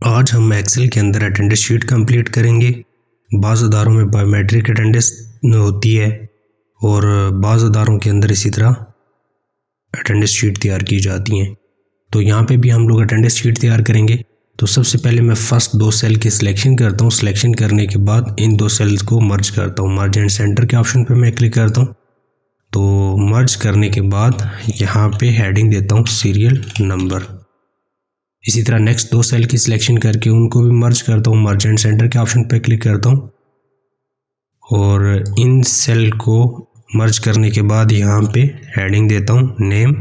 आज हम एक्सेल के अंदर अटेंडेंस शीट कंप्लीट करेंगे। बाज़ अदारों में बायोमेट्रिक अटेंडेंस होती है और बाज़ अदारों के अंदर इसी तरह अटेंडेंस शीट तैयार की जाती हैं। तो यहाँ पे भी हम लोग अटेंडेंस शीट तैयार करेंगे। तो सबसे पहले मैं फर्स्ट 2 सेल की सिलेक्शन करता हूँ। सिलेक्शन करने के बाद इन 2 सेल्स को मर्ज करता हूँ। मर्ज एंड सेंटर के ऑप्शन पर मैं क्लिक करता हूँ। तो मर्ज करने के बाद यहाँ पे हेडिंग देता हूँ सीरियल नंबर। इसी तरह नेक्स्ट 2 सेल की सिलेक्शन करके उनको भी मर्ज करता हूँ। मर्ज एंड सेंटर के ऑप्शन पर क्लिक करता हूँ और इन सेल को मर्ज करने के बाद यहाँ पे हेडिंग देता हूँ नेम।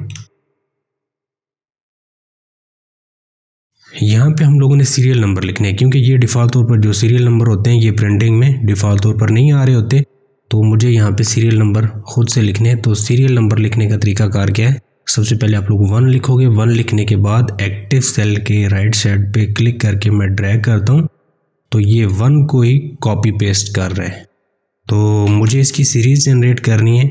यहाँ पे हम लोगों ने सीरियल नंबर लिखने हैं क्योंकि ये डिफ़ॉल्ट तौर पर जो सीरियल नंबर होते हैं ये प्रिंटिंग में डिफ़ॉल्ट तौर पर नहीं आ रहे होते, तो मुझे यहाँ पे सीरियल नंबर खुद से लिखने हैं। तो सीरियल नंबर लिखने का तरीकाकार क्या है, सबसे पहले आप लोग 1 लिखोगे। 1 लिखने के बाद एक्टिव सेल के राइट साइड पे क्लिक करके मैं ड्रैग करता हूँ तो ये 1 को ही कॉपी पेस्ट कर रहा है। तो मुझे इसकी सीरीज़ जनरेट करनी है।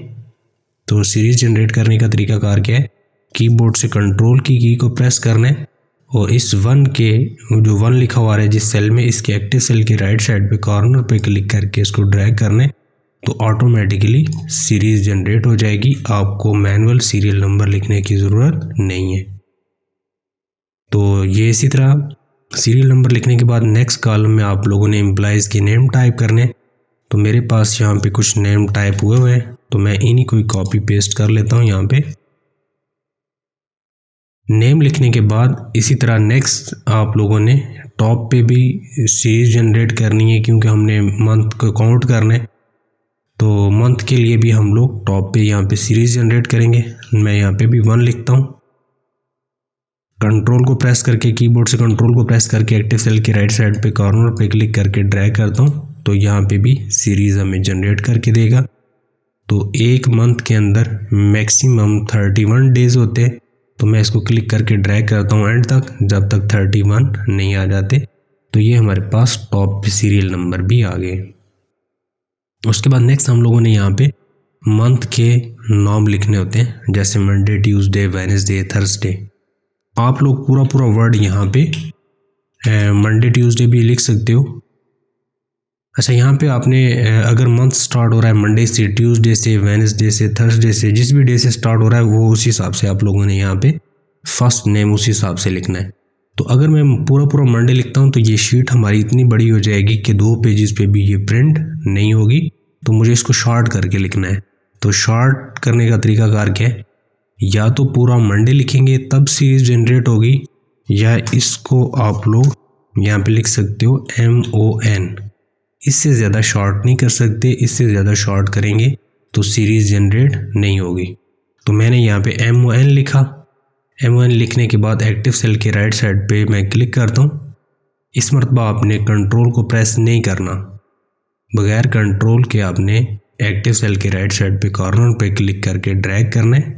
तो सीरीज़ जनरेट करने का तरीकाकार क्या है, कीबोर्ड से कंट्रोल की को प्रेस करना है और इस 1 के जो 1 लिखा हुआ है जिस सेल में, इसके एक्टिव सेल के राइट साइड पे कॉर्नर पे क्लिक करके इसको ड्रैग करना है तो ऑटोमेटिकली सीरीज़ जनरेट हो जाएगी। आपको मैनुअल सीरियल नंबर लिखने की ज़रूरत नहीं है। तो ये इसी तरह सीरियल नंबर लिखने के बाद नेक्स्ट कॉलम में आप लोगों ने एम्प्लॉयज़ के नेम टाइप करने। तो मेरे पास यहाँ पे कुछ नेम टाइप हुए हैं तो मैं इन्हीं को ही कॉपी पेस्ट कर लेता हूँ। यहाँ पे नेम लिखने के बाद इसी तरह नेक्स्ट आप लोगों ने टॉप पे भी सीरीज जनरेट करनी है क्योंकि हमने मंथ को काउंट करना है। तो मंथ के लिए भी हम लोग टॉप पे यहाँ पे सीरीज जनरेट करेंगे। मैं यहाँ पे भी 1 लिखता हूँ। कंट्रोल को प्रेस करके, कीबोर्ड से कंट्रोल को प्रेस करके एक्टिव सेल के राइट साइड पे कॉर्नर पे क्लिक करके ड्रैग करता हूँ तो यहाँ पे भी सीरीज हमें जनरेट करके देगा। तो एक मंथ के अंदर मैक्सिमम 31 डेज होते हैं तो मैं इसको क्लिक करके ड्रैग करता हूँ एंड तक, जब तक 31 नहीं आ जाते। तो ये हमारे पास टॉप पे सीरियल नंबर भी आ गए। उसके बाद नेक्स्ट हम लोगों ने यहाँ पे मंथ के नाम लिखने होते हैं, जैसे मंडे, ट्यूसडे, वेडनेसडे, थर्सडे। आप लोग पूरा वर्ड यहाँ पे मंडे ट्यूसडे भी लिख सकते हो। अच्छा, यहाँ पे आपने अगर मंथ स्टार्ट हो रहा है मंडे से, ट्यूसडे से, वेडनेसडे से, थर्सडे से, जिस भी डे से स्टार्ट हो रहा है वो उसी हिसाब से आप लोगों ने यहाँ पे फर्स्ट नेम उसी हिसाब से लिखना है। तो अगर मैं पूरा मंडे लिखता हूँ तो ये शीट हमारी इतनी बड़ी हो जाएगी कि 2 पेजेस पे भी ये प्रिंट नहीं होगी। तो मुझे इसको शॉर्ट करके लिखना है। तो शॉर्ट करने का तरीकाकार क्या है, या तो पूरा मंडे लिखेंगे तब सीरीज जनरेट होगी, या इसको आप लोग यहाँ पे लिख सकते हो MON। इससे ज़्यादा शॉर्ट नहीं कर सकते, इससे ज़्यादा शॉर्ट करेंगे तो सीरीज़ जनरेट नहीं होगी। तो मैंने यहाँ पे MON लिखा। MON लिखने के बाद एक्टिव सेल के राइट साइड पे मैं क्लिक करता हूँ। इस मरतबा आपने कंट्रोल को प्रेस नहीं करना, बगैर कंट्रोल के आपने एक्टिव सेल के राइट साइड पे कॉर्नर पे क्लिक करके ड्रैग करना है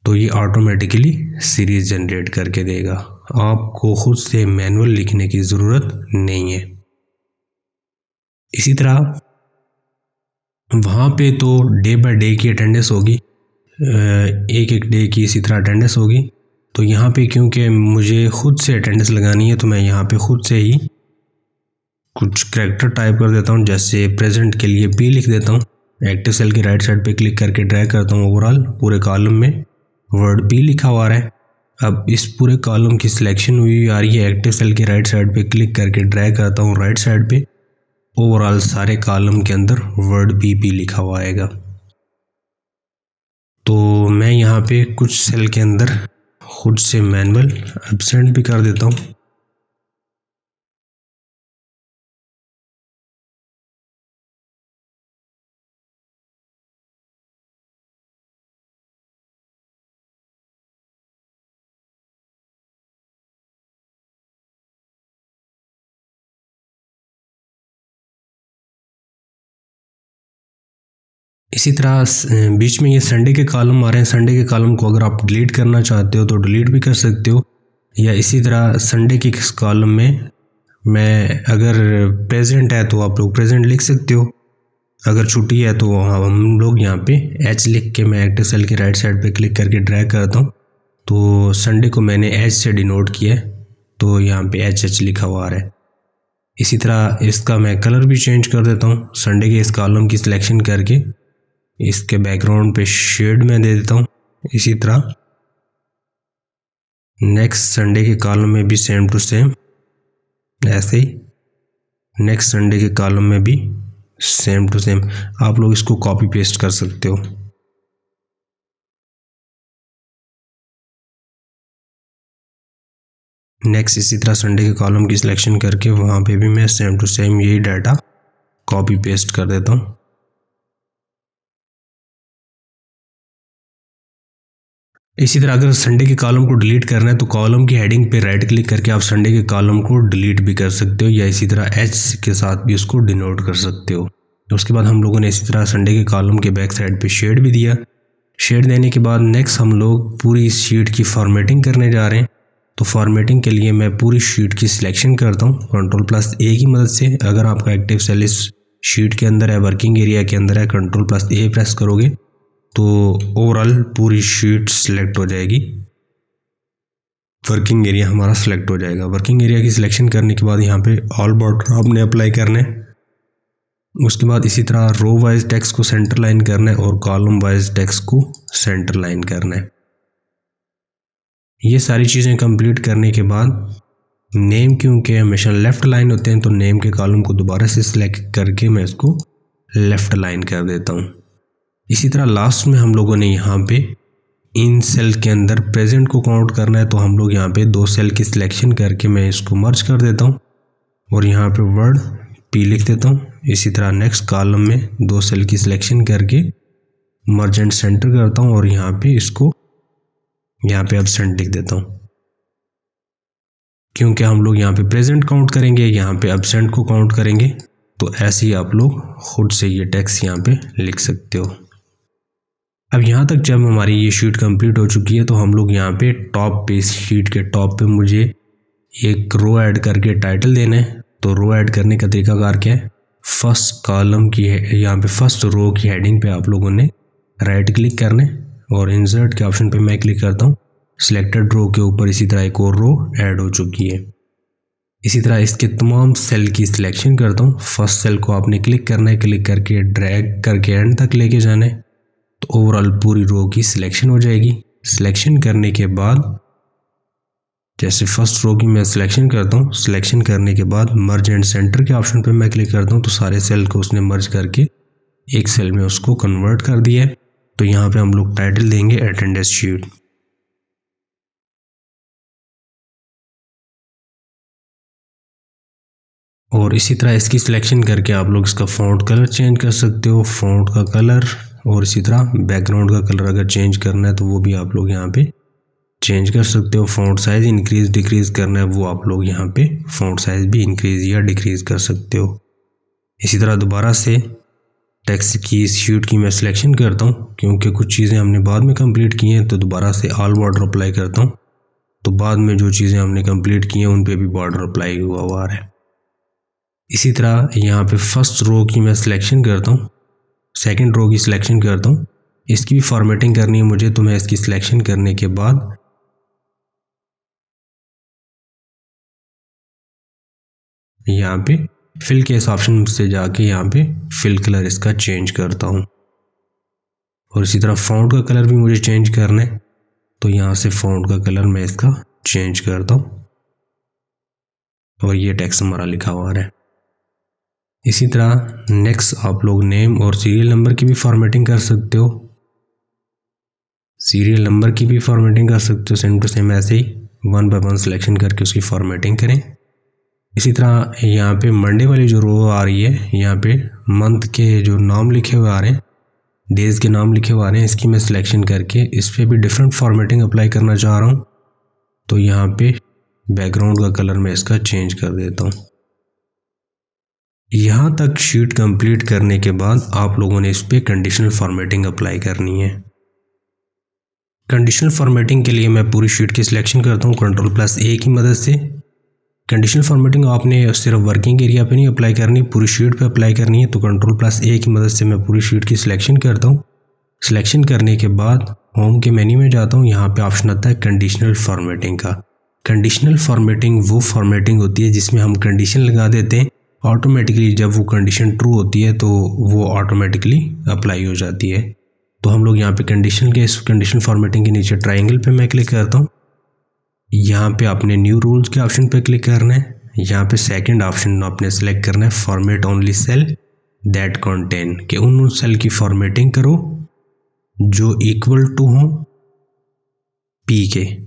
तो ये ऑटोमेटिकली सीरीज़ जनरेट करके देगा। आपको खुद से मैनुअल लिखने की ज़रूरत नहीं है। इसी तरह वहाँ पे तो डे बाय डे की अटेंडेंस होगी, एक डे की इसी तरह अटेंडेंस होगी। तो यहाँ पे क्योंकि मुझे खुद से अटेंडेंस लगानी है तो मैं यहाँ पे खुद से ही कुछ कैरेक्टर टाइप कर देता हूँ। जैसे प्रेजेंट के लिए P लिख देता हूँ। एक्टिव सेल के राइट साइड पे क्लिक करके ड्रैग करता हूँ। ओवरऑल पूरे कॉलम में वर्ड P लिखा हुआ है। अब इस पूरे कॉलम की सिलेक्शन हुई आ रही है। एक्टिव सेल के राइट साइड पे क्लिक करके ड्रैग करता हूँ राइट साइड पे। ओवरऑल सारे कॉलम के अंदर वर्ड PP लिखा हुआ आएगा। तो मैं यहाँ पे कुछ सेल के अंदर खुद से मैनुअल एब्सेंट भी कर देता हूँ। इसी तरह बीच में ये संडे के कॉलम आ रहे हैं। संडे के कॉलम को अगर आप डिलीट करना चाहते हो तो डिलीट भी कर सकते हो, या इसी तरह संडे के कॉलम में मैं अगर प्रेजेंट है तो आप लोग प्रेजेंट लिख सकते हो, अगर छुट्टी है तो हम लोग यहाँ पे H लिख के मैं एक्टिव सेल के राइट साइड पे क्लिक करके ड्रैग करता हूँ तो संडे को मैंने H से डिनोट किया है। तो यहाँ पे HH लिखा हुआ आ रहा है। इसी तरह इसका मैं कलर भी चेंज कर देता हूँ। संडे के इस कॉलम की सिलेक्शन करके इसके बैकग्राउंड पे शेड में दे देता हूँ। इसी तरह नेक्स्ट संडे के कॉलम में भी सेम टू सेम ऐसे ही, नेक्स्ट संडे के कॉलम में भी सेम टू सेम आप लोग इसको कॉपी पेस्ट कर सकते हो। नेक्स्ट इसी तरह संडे के कॉलम की सिलेक्शन करके वहाँ पे भी मैं सेम टू सेम यही डाटा कॉपी पेस्ट कर देता हूँ। इसी तरह अगर संडे के कॉलम को डिलीट करना है तो कॉलम की हेडिंग पे राइट क्लिक करके आप संडे के कॉलम को डिलीट भी कर सकते हो, या इसी तरह H के साथ भी उसको डिनोट कर सकते हो। उसके बाद हम लोगों ने इसी तरह संडे के कॉलम के बैक साइड पे शेड भी दिया। शेड देने के बाद नेक्स्ट हम लोग पूरी शीट की फॉर्मेटिंग करने जा रहे हैं। तो फॉर्मेटिंग के लिए मैं पूरी शीट की सिलेक्शन करता हूँ Ctrl+A की मदद से। अगर आपका एक्टिव सेल इस शीट के अंदर है, वर्किंग एरिया के अंदर है, Ctrl+A प्रेस करोगे तो ओवरऑल पूरी शीट सिलेक्ट हो जाएगी, वर्किंग एरिया हमारा सिलेक्ट हो जाएगा। वर्किंग एरिया की सिलेक्शन करने के बाद यहाँ पे ऑल बॉर्डर आपने अप्लाई करने। उसके बाद इसी तरह रो वाइज टेक्स्ट को सेंटर लाइन करना है और कॉलम वाइज टेक्स्ट को सेंटर लाइन करना है। ये सारी चीज़ें कंप्लीट करने के बाद नेम क्योंकि हमेशा लेफ़्ट लाइन होते हैं तो नेम के कॉलम को दोबारा से सिलेक्ट करके मैं इसको लेफ़्ट लाइन कर देता हूँ। इसी तरह लास्ट में हम लोगों ने यहाँ पे इन सेल के अंदर प्रेजेंट को काउंट करना है, तो हम लोग यहाँ पे 2 सेल की सिलेक्शन करके मैं इसको मर्ज कर देता हूँ और यहाँ पे वर्ड P लिख देता हूँ। इसी तरह नेक्स्ट कॉलम में 2 सेल की सिलेक्शन करके मर्ज एंड सेंटर करता हूँ और यहाँ पे इसको यहाँ पे एब्सेंट लिख देता हूँ, क्योंकि हम लोग यहाँ पे प्रेजेंट काउंट करेंगे, यहाँ पे एब्सेंट को काउंट करेंगे। तो ऐसे ही आप लोग खुद से ये टेक्स्ट यहाँ पे लिख सकते हो। अब यहाँ तक जब हमारी ये शीट कंप्लीट हो चुकी है तो हम लोग यहाँ पे टॉप पे, इस शीट के टॉप पे मुझे एक रो ऐड करके टाइटल देना है। तो रो ऐड करने का तरीकाकार क्या है, फर्स्ट कॉलम की है, यहाँ पे फर्स्ट रो की हेडिंग पे आप लोगों ने राइट क्लिक करना है और इंसर्ट के ऑप्शन पे मैं क्लिक करता हूँ। सिलेक्टेड रो के ऊपर इसी तरह एक और रो ऐड हो चुकी है। इसी तरह इसके तमाम सेल की सिलेक्शन करता हूँ। फर्स्ट सेल को आपने क्लिक करना है, क्लिक करके ड्रैग करके एंड तक लेके जाना है, तो ओवरऑल पूरी रो की सिलेक्शन हो जाएगी। सिलेक्शन करने के बाद जैसे फर्स्ट रो की मैं सिलेक्शन करता हूँ, सिलेक्शन करने के बाद मर्ज एंड सेंटर के ऑप्शन पे मैं क्लिक करता हूँ तो सारे सेल को उसने मर्ज करके एक सेल में उसको कन्वर्ट कर दिया है। तो यहाँ पे हम लोग टाइटल देंगे अटेंडेंस शीट। और इसी तरह इसकी सिलेक्शन करके आप लोग इसका फ़ॉन्ट कलर चेंज कर सकते हो, फ़ॉन्ट का कलर, और इसी तरह बैकग्राउंड का कलर अगर चेंज करना है तो वो भी आप लोग यहाँ पे चेंज कर सकते हो। फ़ॉन्ट साइज़ इंक्रीज़ डिक्रीज़ करना है वो आप लोग यहाँ पे फ़ॉन्ट साइज़ भी इंक्रीज़ या डिक्रीज़ कर सकते हो। इसी तरह दोबारा से टेक्स्ट की इस शीट की मैं सिलेक्शन करता हूँ, क्योंकि कुछ चीज़ें हमने बाद में कंप्लीट की हैं तो दोबारा से ऑल बॉर्डर अप्लाई करता हूँ। तो बाद में जो चीज़ें हमने कंप्लीट की हैं उन पे भी बॉर्डर अप्लाई हुआ है। इसी तरह यहाँ पे फर्स्ट रो की मैं सिलेक्शन करता हूँ, सेकंड रो की सिलेक्शन करता हूँ। इसकी भी फॉर्मेटिंग करनी है मुझे, तो मैं इसकी सिलेक्शन करने के बाद यहाँ पे फिल के इस ऑप्शन से जाके यहाँ पे फिल कलर इसका चेंज करता हूँ। और इसी तरह फ़ॉन्ट का कलर भी मुझे चेंज करना है, तो यहाँ से फ़ॉन्ट का कलर मैं इसका चेंज करता हूँ और ये टेक्स्ट हमारा लिखा हुआ है। इसी तरह नेक्स्ट आप लोग नेम और सीरियल नंबर की भी फॉर्मेटिंग कर सकते हो, सीरियल नंबर की भी फॉर्मेटिंग कर सकते हो। सेम टू सेम ऐसे ही 1 बाय 1 सिलेक्शन करके उसकी फॉर्मेटिंग करें। इसी तरह यहाँ पे मंडे वाली जो रो आ रही है, यहाँ पे मंथ के जो नाम लिखे हुए आ रहे हैं, डेज़ के नाम लिखे हुए आ रहे हैं, इसकी मैं सिलेक्शन करके इस पर भी डिफरेंट फॉर्मेटिंग अप्लाई करना चाह रहा हूँ। तो यहाँ पे बैकग्राउंड का कलर मैं इसका चेंज कर देता हूँ। यहाँ तक शीट कंप्लीट करने के बाद आप लोगों ने इस पर कंडीशनल फॉर्मेटिंग अप्लाई करनी है। कंडीशनल फॉर्मेटिंग के लिए मैं पूरी शीट की सिलेक्शन करता हूँ Ctrl+A की मदद से। कंडीशनल फॉर्मेटिंग आपने सिर्फ वर्किंग एरिया पे नहीं अप्लाई करनी, पूरी शीट पे अप्लाई करनी है। तो Ctrl+A की मदद से मैं पूरी शीट की सिलेक्शन करता हूँ। सिलेक्शन करने के बाद होम के मेन्यू में जाता हूँ, यहाँ पे ऑप्शन आता है कंडीशनल फॉर्मेटिंग का। कंडीशनल फॉर्मेटिंग वो फॉर्मेटिंग होती है जिसमें हम कंडीशन लगा देते हैं, ऑटोमेटिकली जब वो कंडीशन ट्रू होती है तो वो ऑटोमेटिकली अप्लाई हो जाती है। तो हम लोग यहाँ पे कंडीशन फॉर्मेटिंग के नीचे ट्राइंगल पे मैं क्लिक करता हूँ। यहाँ पे आपने न्यू रूल्स के ऑप्शन पे क्लिक करना है। यहाँ पे सेकंड ऑप्शन आपने सेलेक्ट करना है format only cell that contain, कि उन सेल की फॉर्मेटिंग करो जो इक्वल टू हो पी के।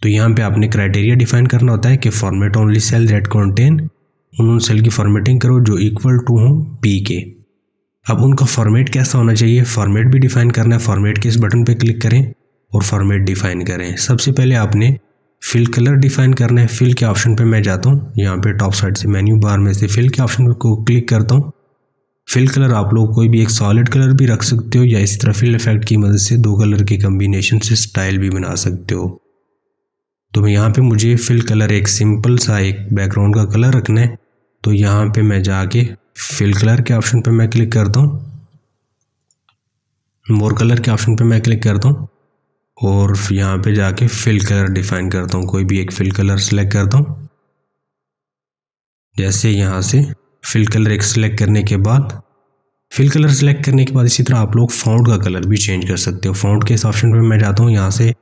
तो यहाँ पे आपने क्राइटेरिया डिफाइन करना होता है कि format only cell that contain, उन सेल की फॉर्मेटिंग करो जो इक्वल टू हो पी के। अब उनका फॉर्मेट कैसा होना चाहिए, फॉर्मेट भी डिफाइन करना है। फॉर्मेट के इस बटन पे क्लिक करें और फॉर्मेट डिफाइन करें। सबसे पहले आपने फिल कलर डिफाइन करना है। फिल के ऑप्शन पे मैं जाता हूँ, यहाँ पे टॉप साइड से मेन्यू बार में से फिल के ऑप्शन को क्लिक करता हूँ। फिल कलर आप लोग कोई भी एक सॉलिड कलर भी रख सकते हो या इसी तरह फिल इफेक्ट की मदद से दो कलर के कम्बिनेशन से स्टाइल भी बना सकते हो। तो मैं यहाँ पे मुझे फिल कलर एक सिंपल सा एक बैकग्राउंड का कलर रखना है। तो यहाँ पे मैं जाके फिल कलर के ऑप्शन पे मैं क्लिक करता हूँ, मोर कलर के ऑप्शन पे मैं क्लिक करता हूँ और यहाँ पे जाके फिल कलर डिफाइन करता हूँ। कोई भी एक फिल कलर सेलेक्ट करता हूँ। जैसे यहाँ से फिल कलर एक सेलेक्ट करने के बाद इसी तरह आप लोग फ़ॉन्ट का कलर भी चेंज कर सकते हो। फ़ॉन्ट के इस ऑप्शन पे मैं जाता हूँ। यहाँ से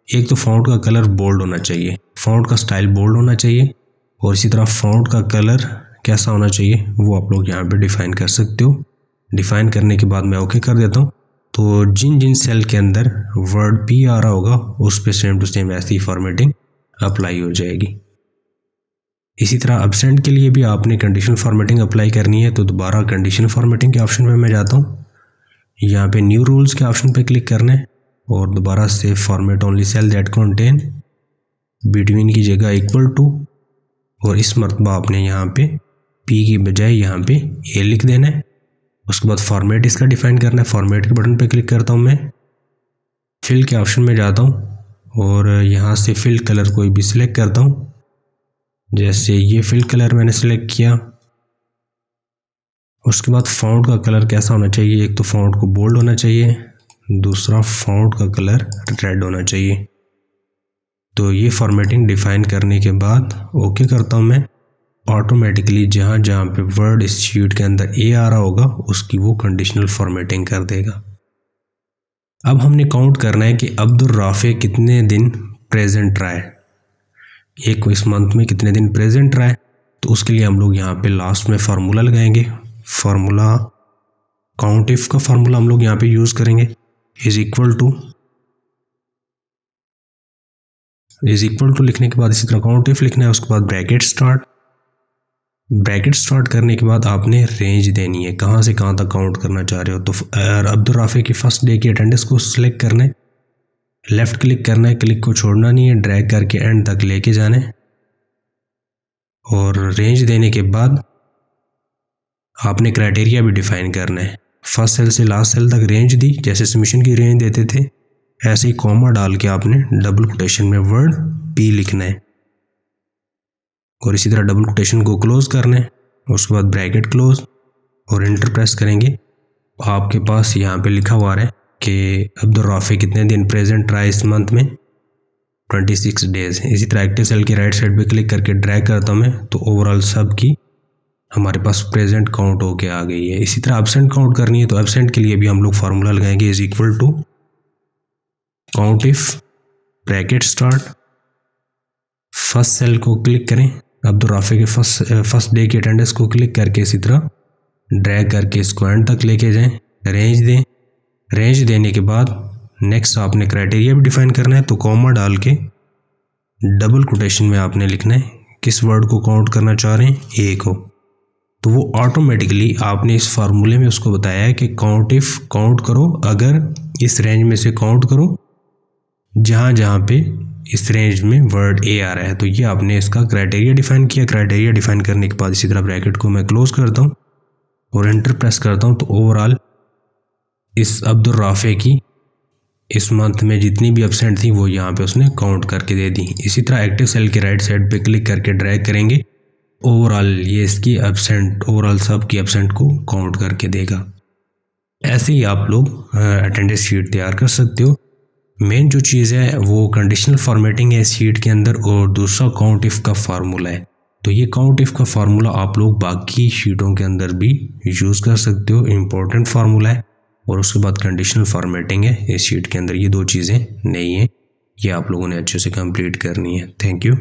एक तो फ़ॉन्ट का कलर बोल्ड होना चाहिए, फ़ॉन्ट का स्टाइल बोल्ड होना चाहिए, और इसी तरह फ़ॉन्ट का कलर कैसा होना चाहिए वो आप लोग यहाँ पे डिफ़ाइन कर सकते हो। डिफ़ाइन करने के बाद मैं ओके कर देता हूँ। तो जिन जिन सेल के अंदर वर्ड पी आ रहा होगा उस पे सेम टू सेम ऐसी फॉर्मेटिंग अप्लाई हो जाएगी। इसी तरह एब्सेंट के लिए भी आपने कंडीशन फॉर्मेटिंग अप्लाई करनी है। तो दोबारा कंडीशन फॉर्मेटिंग के ऑप्शन पे मैं जाता हूँ। यहाँ पे न्यू रूल्स के ऑप्शन पे क्लिक करना है और दोबारा से format only cell that contain, between की जगह इक्वल टू, और इस मरतबा आपने यहाँ पे पी की बजाय यहाँ पे ए लिख देना है। उसके बाद फॉर्मेट इसका डिफाइन करना है। फॉर्मेट के बटन पे क्लिक करता हूँ मैं। फिल के ऑप्शन में जाता हूँ और यहाँ से फिल कलर कोई भी सिलेक्ट करता हूँ। जैसे ये फिल कलर मैंने सिलेक्ट किया। उसके बाद फ़ॉन्ट का कलर कैसा होना चाहिए, एक तो फ़ॉन्ट को बोल्ड होना चाहिए, दूसरा फ़ॉन्ट का कलर रेड होना चाहिए। तो ये फॉर्मेटिंग डिफाइन करने के बाद ओके करता हूँ मैं। ऑटोमेटिकली जहाँ जहाँ पे वर्ड इस शीट के अंदर ए आ रहा होगा उसकी वो कंडीशनल फॉर्मेटिंग कर देगा। अब हमने काउंट करना है कि अब्दुल राफे कितने दिन प्रेजेंट रहा है, एक इस मंथ में कितने दिन प्रेजेंट रहा है। तो उसके लिए हम लोग यहाँ पे लास्ट में फार्मूला लगाएंगे। फार्मूला काउंट इफ का फार्मूला हम लोग यहाँ पे यूज़ करेंगे। इज इक्वल टू लिखने के बाद इसी तरह काउंट इफ लिखना है। उसके बाद ब्रैकेट स्टार्ट करने के बाद आपने रेंज देनी है, कहाँ से कहाँ तक काउंट करना चाह रहे हो। तो अब्दुल राफे की फर्स्ट डे की अटेंडेंस को सिलेक्ट करना है, लेफ़्ट क्लिक करना है, क्लिक को छोड़ना नहीं है, ड्रैग करके एंड तक लेके जाना है। और रेंज देने के बाद आपने क्राइटेरिया भी डिफाइन करना है। फर्स्ट सेल से लास्ट सेल तक रेंज दी, जैसे सबमिशन की रेंज देते थे ऐसे ही कॉमा डाल के आपने डबल कोटेशन में वर्ड पी लिखना है और इसी तरह डबल कोटेशन को क्लोज करना है। उसके बाद ब्रैकेट क्लोज और एंटर प्रेस करेंगे। आपके पास यहाँ पे लिखा हुआ है कि अब्दुल राफे कितने दिन प्रेजेंट रहा इस मंथ में, 26 डेज। इसी तरह एक्टिव सेल के राइट साइड पे क्लिक करके ड्रैग करता हूँ मैं, तो ओवरऑल सब की हमारे पास प्रेजेंट काउंट होके आ गई है। इसी तरह एब्सेंट काउंट करनी है तो एब्सेंट के लिए भी हम लोग फार्मूला लगाएंगे। Is equal to count if bracket start, first cell को क्लिक करें, अब्दुल राफे के फर्स्ट डे की अटेंडेंस को क्लिक करके इसी तरह ड्रैग करके इसको एंड तक लेके जाएं, रेंज दें। रेंज देने के बाद नेक्स्ट आपने क्राइटेरिया भी डिफाइन करना है। तो कॉमा डाल के डबल कोटेशन में आपने लिखना है किस वर्ड को काउंट करना चाह रहे हैं, ए को। तो वो ऑटोमेटिकली आपने इस फार्मूले में उसको बताया है कि काउंट इफ काउंट करो, अगर इस रेंज में से काउंट करो जहाँ जहाँ पे इस रेंज में वर्ड ए आ रहा है। तो ये आपने इसका क्राइटेरिया डिफाइन किया। क्राइटेरिया डिफाइन करने के बाद इसी तरह ब्रैकेट को मैं क्लोज करता हूँ और एंटर प्रेस करता हूँ। तो ओवरऑल इस अब्दुल राफे की इस मंथ में जितनी भी एब्सेंट थी वो यहाँ पे उसने काउंट करके दे दी। इसी तरह एक्टिव सेल के राइट साइड पे क्लिक करके ड्रैग करेंगे, ओवरऑल ये इसकी एब्सेंट ओवरऑल सब की एब्सेंट को काउंट करके देगा। ऐसे ही आप लोग अटेंडेंस शीट तैयार कर सकते हो। मेन जो चीज़ है वो कंडीशनल फॉर्मेटिंग है इस शीट के अंदर, और दूसरा काउंट इफ का फार्मूला है। तो ये काउंट इफ का फार्मूला आप लोग बाकी शीटों के अंदर भी यूज़ कर सकते हो, इम्पोर्टेंट फार्मूला है। और उसके बाद कंडीशनल फॉर्मेटिंग है इस शीट के अंदर, ये दो चीज़ें नहीं है, ये आप लोगों ने अच्छे से कंप्लीट करनी है। Thank you.